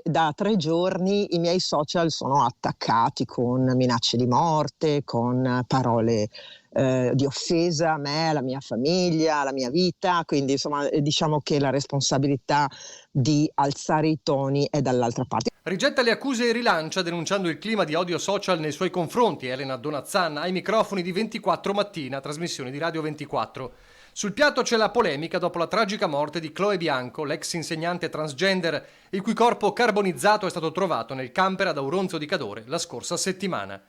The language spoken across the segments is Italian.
Da 3 giorni i miei social sono attaccati con minacce di morte, con parole di offesa a me, alla mia famiglia, alla mia vita, quindi insomma diciamo che la responsabilità di alzare i toni è dall'altra parte. Rigetta le accuse e rilancia denunciando il clima di odio social nei suoi confronti. Elena Donazzan ai microfoni di 24 Mattina, trasmissione di Radio 24. Sul piatto c'è la polemica dopo la tragica morte di Chloe Bianco, l'ex insegnante transgender, il cui corpo carbonizzato è stato trovato nel camper ad Auronzo di Cadore la scorsa settimana.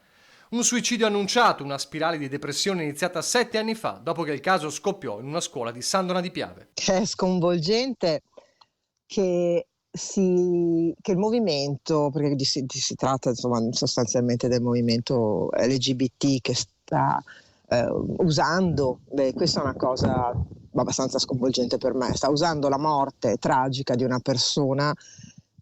Un suicidio annunciato, una spirale di depressione iniziata 7 anni fa, dopo che il caso scoppiò in una scuola di Sandona di Piave. È sconvolgente che il movimento, perché si tratta insomma sostanzialmente del movimento LGBT che sta usando, questa è una cosa abbastanza sconvolgente per me, sta usando la morte tragica di una persona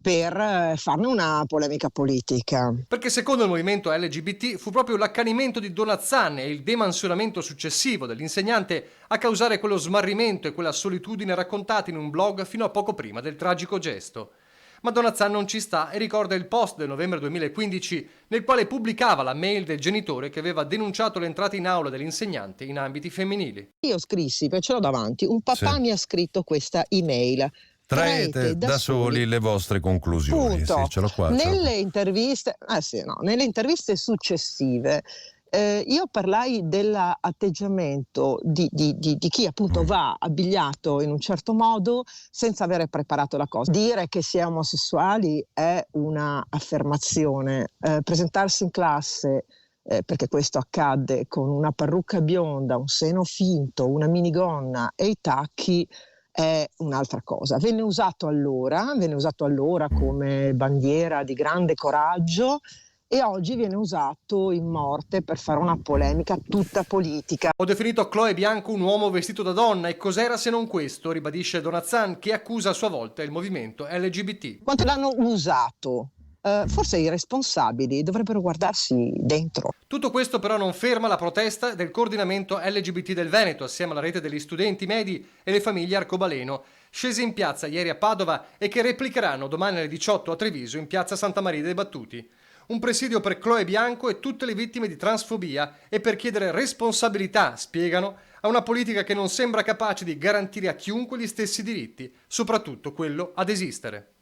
per farne una polemica politica. Perché secondo il movimento LGBT fu proprio l'accanimento di Donazzan e il demansionamento successivo dell'insegnante a causare quello smarrimento e quella solitudine raccontati in un blog fino a poco prima del tragico gesto. Ma Donazzan non ci sta e ricorda il post del novembre 2015 nel quale pubblicava la mail del genitore che aveva denunciato l'entrata in aula dell'insegnante in ambiti femminili. Io scrissi, perché ce l'ho davanti, un papà mi ha scritto questa email. Traete da soli le vostre conclusioni. Punto. Sì, ce l'ho qua. Nelle interviste successive io parlai dell'atteggiamento di chi appunto va abbigliato in un certo modo senza avere preparato la cosa. Dire che si è omosessuali è una affermazione, presentarsi in classe perché questo accadde con una parrucca bionda, un seno finto, una minigonna e i tacchi è un'altra cosa. Venne usato allora come bandiera di grande coraggio e oggi viene usato in morte per fare una polemica tutta politica. Ho definito Chloe Bianco un uomo vestito da donna e cos'era se non questo, ribadisce Donazzan, che accusa a sua volta il movimento LGBT. Quanto l'hanno usato? Forse i responsabili dovrebbero guardarsi dentro. Tutto questo però non ferma la protesta del coordinamento LGBT del Veneto, assieme alla rete degli studenti medi e le famiglie arcobaleno, scese in piazza ieri a Padova e che replicheranno domani alle 18 a Treviso in piazza Santa Maria dei Battuti. Un presidio per Chloe Bianco e tutte le vittime di transfobia e per chiedere responsabilità, spiegano, a una politica che non sembra capace di garantire a chiunque gli stessi diritti, soprattutto quello ad esistere.